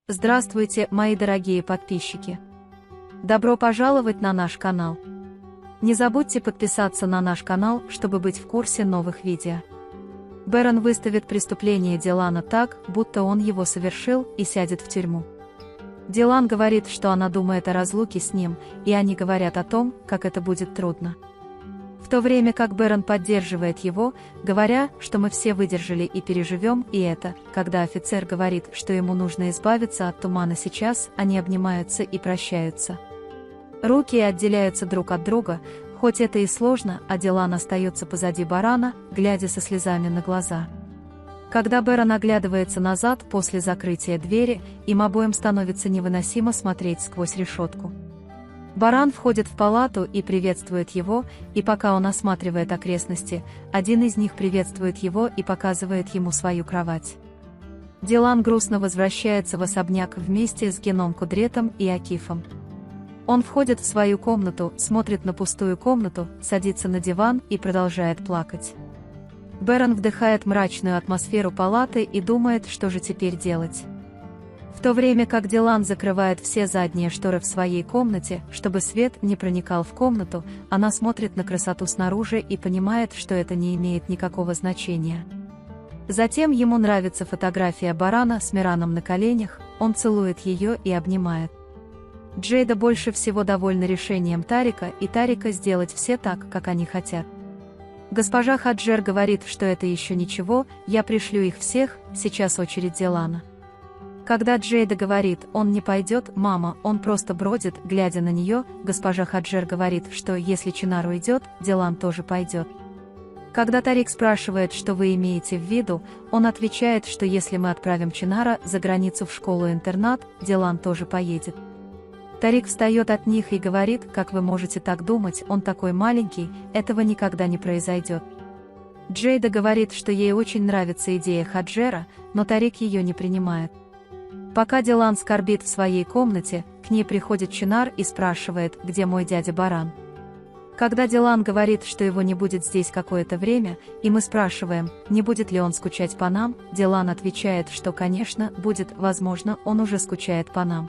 Здравствуйте, мои дорогие подписчики! Добро пожаловать на наш канал! Не забудьте подписаться на наш канал, чтобы быть в курсе новых видео. Бэрон выставит преступление Дилана так, будто он его совершил, и сядет в тюрьму. Дилан говорит, что она думает о разлуке с ним, и они говорят о том, как это будет трудно. В то время как Бэрон поддерживает его, говоря, что мы все выдержали и переживем, и это, когда офицер говорит, что ему нужно избавиться от тумана сейчас, они обнимаются и прощаются. Руки отделяются друг от друга, хоть это и сложно, а Дилан остается позади барана, глядя со слезами на глаза. Когда Бэрон оглядывается назад после закрытия двери, им обоим становится невыносимо смотреть сквозь решетку. Баран входит в палату и приветствует его, и пока он осматривает окрестности, один из них приветствует его и показывает ему свою кровать. Дилан грустно возвращается в особняк вместе с Геном Кудретом и Акифом. Он входит в свою комнату, смотрит на пустую комнату, садится на диван и продолжает плакать. Бэрон вдыхает мрачную атмосферу палаты и думает, что же теперь делать. В то время как Дилан закрывает все задние шторы в своей комнате, чтобы свет не проникал в комнату, она смотрит на красоту снаружи и понимает, что это не имеет никакого значения. Затем ему нравится фотография барана с Мираном на коленях, он целует ее и обнимает. Джейда больше всего довольна решением Тарика и Тарика сделать все так, как они хотят. Госпожа Хаджер говорит, что это еще ничего, я пришлю их всех, сейчас очередь Дилана. Когда Джейда говорит, он не пойдет, мама, он просто бродит, глядя на нее, госпожа Хаджер говорит, что если Чинар уйдет, Дилан тоже пойдет. Когда Тарик спрашивает, что вы имеете в виду, он отвечает, что если мы отправим Чинара за границу в школу-интернат, Дилан тоже поедет. Тарик встает от них и говорит, как вы можете так думать, он такой маленький, этого никогда не произойдет. Джейда говорит, что ей очень нравится идея Хаджера, но Тарик ее не принимает. Пока Дилан скорбит в своей комнате, к ней приходит Чинар и спрашивает, где мой дядя Баран. Когда Дилан говорит, что его не будет здесь какое-то время, и мы спрашиваем, не будет ли он скучать по нам, Дилан отвечает, что, конечно, будет, возможно, он уже скучает по нам.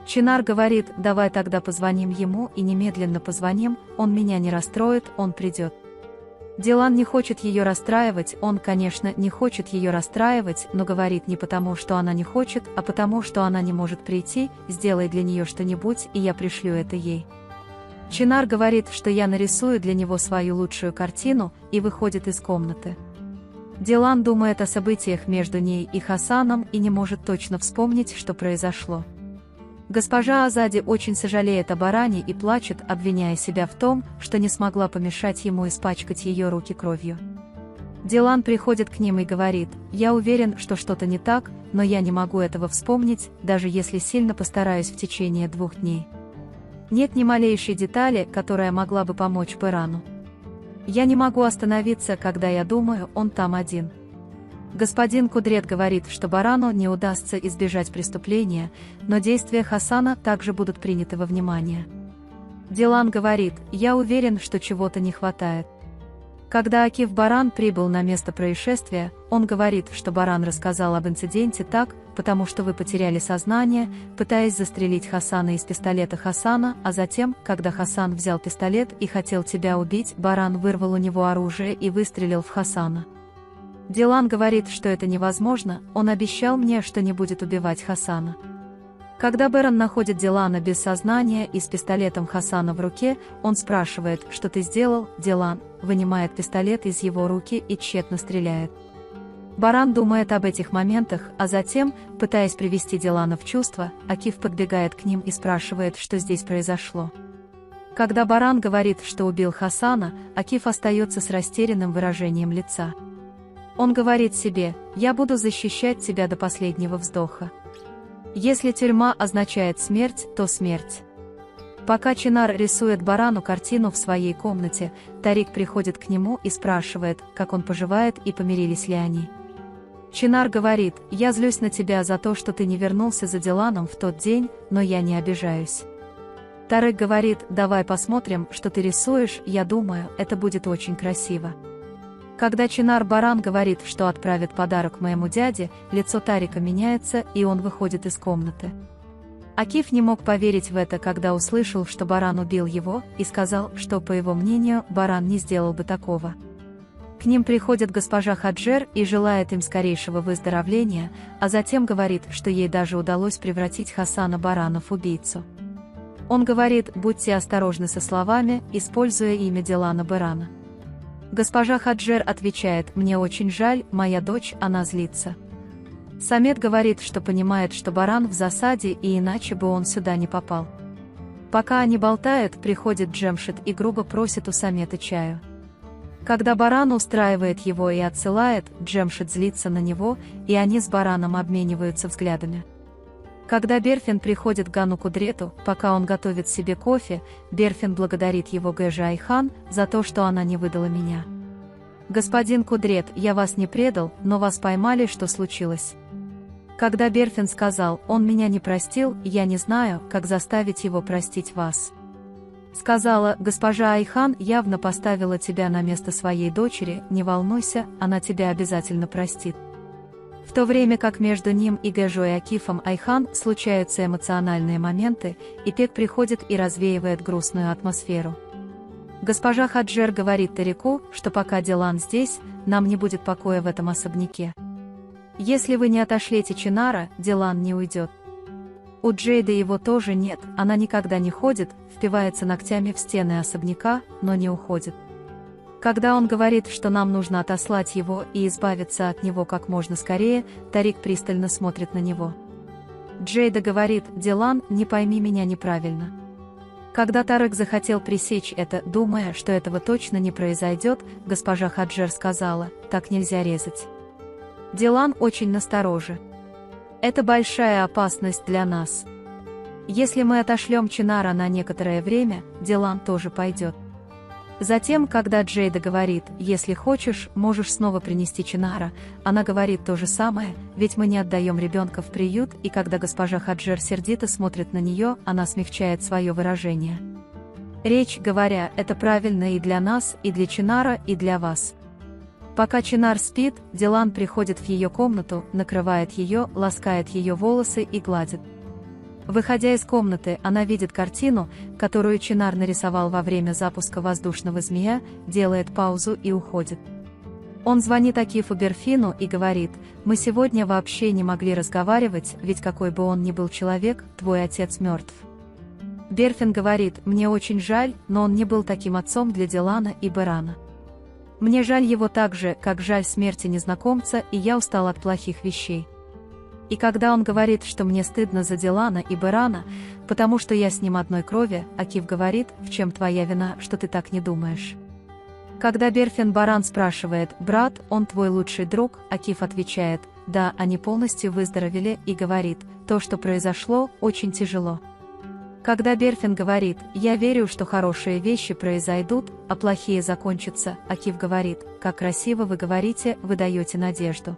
Чинар говорит, давай тогда позвоним ему и немедленно позвоним, он меня не расстроит, он придет. Дилан не хочет ее расстраивать, он, конечно, не хочет ее расстраивать, но говорит не потому, что она не хочет, а потому, что она не может прийти, сделай для нее что-нибудь, и я пришлю это ей. Чинар говорит, что я нарисую для него свою лучшую картину, и выходит из комнаты. Дилан думает о событиях между ней и Хасаном и не может точно вспомнить, что произошло. Госпожа Азади очень сожалеет о баране и плачет, обвиняя себя в том, что не смогла помешать ему испачкать ее руки кровью. Дилан приходит к ним и говорит, я уверен, что что-то не так, но я не могу этого вспомнить, даже если сильно постараюсь в течение 2 дней. Нет ни малейшей детали, которая могла бы помочь Бэрану. Я не могу остановиться, когда я думаю, он там один. Господин Кудрет говорит, что барану не удастся избежать преступления, но действия Хасана также будут приняты во внимание. Дилан говорит, я уверен, что чего-то не хватает. Когда Акиф Баран прибыл на место происшествия, он говорит, что баран рассказал об инциденте так, потому что вы потеряли сознание, пытаясь застрелить Хасана из пистолета Хасана, а затем, когда Хасан взял пистолет и хотел тебя убить, баран вырвал у него оружие и выстрелил в Хасана. Дилан говорит, что это невозможно, он обещал мне, что не будет убивать Хасана. Когда Бэрон находит Дилана без сознания и с пистолетом Хасана в руке, он спрашивает, что ты сделал, Дилан, вынимает пистолет из его руки и тщетно стреляет. Баран думает об этих моментах, а затем, пытаясь привести Дилана в чувство, Акиф подбегает к ним и спрашивает, что здесь произошло. Когда Баран говорит, что убил Хасана, Акиф остается с растерянным выражением лица. Он говорит себе, я буду защищать тебя до последнего вздоха. Если тюрьма означает смерть, то смерть. Пока Чинар рисует барану картину в своей комнате, Тарик приходит к нему и спрашивает, как он поживает и помирились ли они. Чинар говорит, я злюсь на тебя за то, что ты не вернулся за Диланом в тот день, но я не обижаюсь. Тарик говорит, давай посмотрим, что ты рисуешь, я думаю, это будет очень красиво. Когда Чинар-Баран говорит, что отправит подарок моему дяде, лицо Тарика меняется, и он выходит из комнаты. Акиф не мог поверить в это, когда услышал, что Баран убил его, и сказал, что, по его мнению, Баран не сделал бы такого. К ним приходит госпожа Хаджер и желает им скорейшего выздоровления, а затем говорит, что ей даже удалось превратить Хасана Барана в убийцу. Он говорит: будьте осторожны со словами, используя имя Дилана Барана. Госпожа Хаджер отвечает: мне очень жаль, моя дочь, она злится. Самет говорит, что понимает, что Баран в засаде, и иначе бы он сюда не попал. Пока они болтают, приходит Джемшид и грубо просит у Самета чаю. Когда Баран устраивает его и отсылает, Джемшид злится на него, и они с Бараном обмениваются взглядами. Когда Берфин приходит к Гану Кудрету, пока он готовит себе кофе, Берфин благодарит его Гэжи Айхан за то, что она не выдала меня. «Господин Кудрет, я вас не предал, но вас поймали, что случилось?» Когда Берфин сказал: «Он меня не простил, я не знаю, как заставить его простить вас». Сказала: «Госпожа Айхан явно поставила тебя на место своей дочери, не волнуйся, она тебя обязательно простит». В то время как между ним и Гэжо и Акифом Айхан случаются эмоциональные моменты, и Пек приходит и развеивает грустную атмосферу. Госпожа Хаджер говорит Тарику, что пока Дилан здесь, нам не будет покоя в этом особняке. Если вы не отошлете Чинара, Дилан не уйдет. У Джейда его тоже нет, она никогда не ходит, впивается ногтями в стены особняка, но не уходит. Когда он говорит, что нам нужно отослать его и избавиться от него как можно скорее, Тарик пристально смотрит на него. Джейда говорит: «Дилан, не пойми меня неправильно». Когда Тарик захотел пресечь это, думая, что этого точно не произойдет, госпожа Хаджер сказала: «Так нельзя резать. Дилан очень настороже. Это большая опасность для нас. Если мы отошлем Чинара на некоторое время, Дилан тоже пойдет». Затем, когда Джейда говорит: «Если хочешь, можешь снова принести Чинара», она говорит то же самое, ведь мы не отдаем ребенка в приют, и когда госпожа Хаджер сердито смотрит на нее, она смягчает свое выражение. Речь говоря, это правильно и для нас, и для Чинара, и для вас. Пока Чинар спит, Дилан приходит в ее комнату, накрывает ее, ласкает ее волосы и гладит. Выходя из комнаты, она видит картину, которую Чинар нарисовал во время запуска воздушного змея, делает паузу и уходит. Он звонит Акифу Берфину и говорит: «Мы сегодня вообще не могли разговаривать, ведь какой бы он ни был человек, твой отец мертв». Берфин говорит: «Мне очень жаль, но он не был таким отцом для Дилана и Берана. Мне жаль его так же, как жаль смерти незнакомца, и я устал от плохих вещей». И когда он говорит, что мне стыдно за Дилана и Берана, потому что я с ним одной крови, Акиф говорит: «В чем твоя вина, что ты так не думаешь?» Когда Берфин Баран спрашивает: «Брат, он твой лучший друг?», Акиф отвечает: «Да, они полностью выздоровели», и говорит: «То, что произошло, очень тяжело». Когда Берфин говорит: «Я верю, что хорошие вещи произойдут, а плохие закончатся», Акиф говорит: «Как красиво вы говорите, вы даете надежду».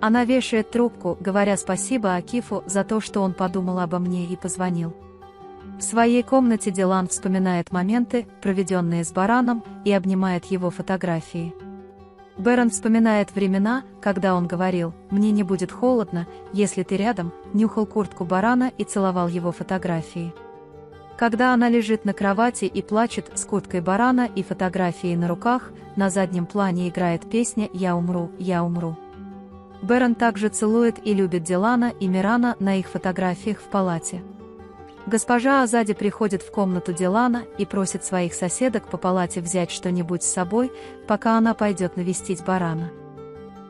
Она вешает трубку, говоря спасибо Акифу за то, что он подумал обо мне и позвонил. В своей комнате Дилан вспоминает моменты, проведенные с Бараном, и обнимает его фотографии. Берон вспоминает времена, когда он говорил: «Мне не будет холодно, если ты рядом», нюхал куртку Барана и целовал его фотографии. Когда она лежит на кровати и плачет с курткой Барана и фотографией на руках, на заднем плане играет песня «Я умру, я умру». Берон также целует и любит Дилана и Мирана на их фотографиях в палате. Госпожа Азади приходит в комнату Дилана и просит своих соседок по палате взять что-нибудь с собой, пока она пойдет навестить Барана.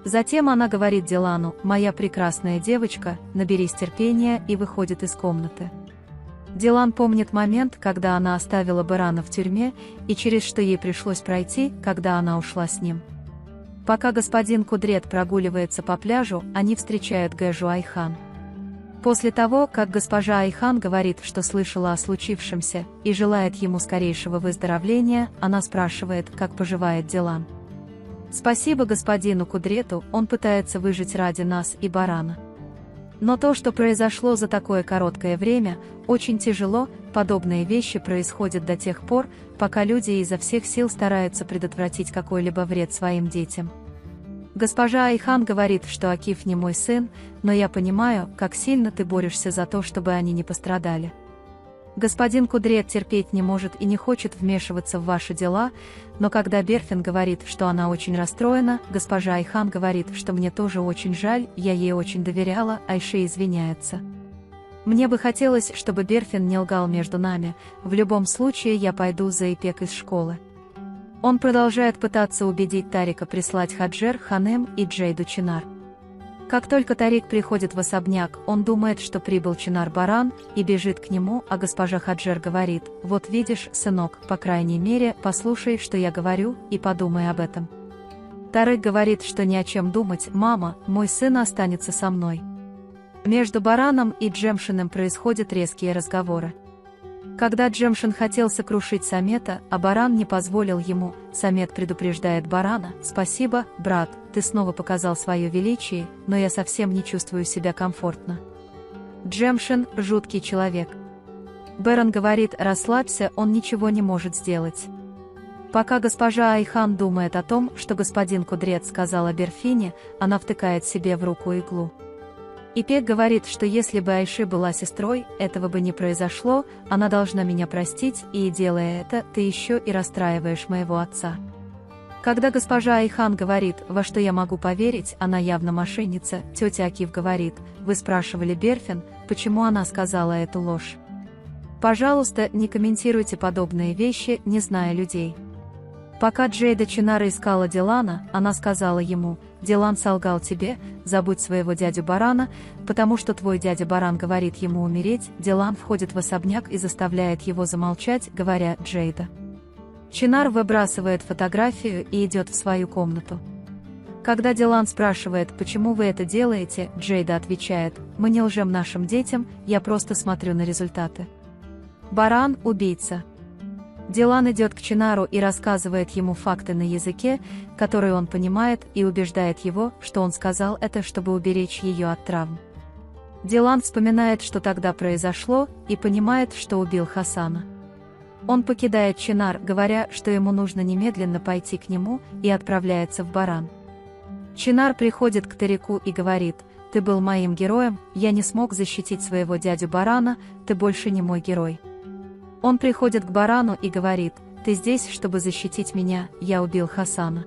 Затем она говорит Дилану: «Моя прекрасная девочка, наберись терпения», и выходит из комнаты. Дилан помнит момент, когда она оставила Барана в тюрьме, и через что ей пришлось пройти, когда она ушла с ним. Пока господин Кудрет прогуливается по пляжу, они встречают Гэжу Айхан. После того, как госпожа Айхан говорит, что слышала о случившемся, и желает ему скорейшего выздоровления, она спрашивает, как поживает Дилан. «Спасибо господину Кудрету, он пытается выжить ради нас и Барана». Но то, что произошло за такое короткое время, очень тяжело. Подобные вещи происходят до тех пор, пока люди изо всех сил стараются предотвратить какой-либо вред своим детям. Госпожа Айхан говорит, что Акиф не мой сын, но я понимаю, как сильно ты борешься за то, чтобы они не пострадали. Господин Кудрет терпеть не может и не хочет вмешиваться в ваши дела, но когда Берфин говорит, что она очень расстроена, госпожа Айхан говорит, что мне тоже очень жаль, я ей очень доверяла, Айше извиняется. Мне бы хотелось, чтобы Берфин не лгал между нами, в любом случае я пойду за Ипек из школы. Он продолжает пытаться убедить Тарика прислать Хаджер, Ханем и Джейду Чинар. Как только Тарик приходит в особняк, он думает, что прибыл Чинар-Баран, и бежит к нему, а госпожа Хаджер говорит: «Вот видишь, сынок, по крайней мере, послушай, что я говорю, и подумай об этом». Тарик говорит, что ни о чем думать, мама, мой сын останется со мной. Между Бараном и Джемшином происходят резкие разговоры. Когда Джемшин хотел сокрушить Самета, а Баран не позволил ему, Самет предупреждает Барана: «Спасибо, брат, ты снова показал свое величие, но я совсем не чувствую себя комфортно». Джемшин – жуткий человек. Берон говорит: «Расслабься, он ничего не может сделать». Пока госпожа Айхан думает о том, что господин Кудрет сказал о Берфине, она втыкает себе в руку иглу. Ипек говорит, что если бы Айши была сестрой, этого бы не произошло, она должна меня простить, и, делая это, ты еще и расстраиваешь моего отца. Когда госпожа Айхан говорит: «Во что я могу поверить», она явно мошенница, тетя Акиф говорит: «Вы спрашивали Берфин, почему она сказала эту ложь? Пожалуйста, не комментируйте подобные вещи, не зная людей». Пока Джейда Чинара искала Дилана, она сказала ему: «Дилан солгал тебе, забудь своего дядю Барана, потому что твой дядя Баран говорит ему умереть». Дилан входит в особняк и заставляет его замолчать, говоря: «Джейда». Чинар выбрасывает фотографию и идет в свою комнату. Когда Дилан спрашивает: «Почему вы это делаете?», Джейда отвечает: «Мы не лжем нашим детям, я просто смотрю на результаты». Баран – убийца. Дилан идет к Чинару и рассказывает ему факты на языке, который он понимает, и убеждает его, что он сказал это, чтобы уберечь ее от травм. Дилан вспоминает, что тогда произошло, и понимает, что убил Хасана. Он покидает Чинар, говоря, что ему нужно немедленно пойти к нему, и отправляется в Баран. Чинар приходит к Тарику и говорит: «Ты был моим героем, я не смог защитить своего дядю Барана, ты больше не мой герой». Он приходит к Барану и говорит: «Ты здесь, чтобы защитить меня, я убил Хасана».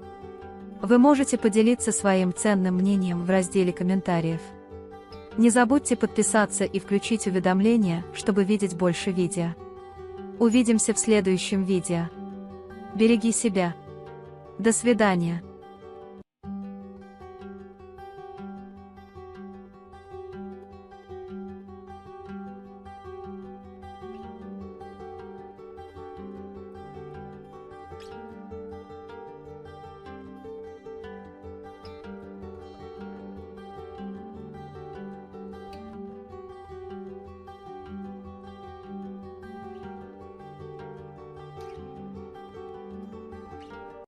Вы можете поделиться своим ценным мнением в разделе комментариев. Не забудьте подписаться и включить уведомления, чтобы видеть больше видео. Увидимся в следующем видео. Береги себя. До свидания.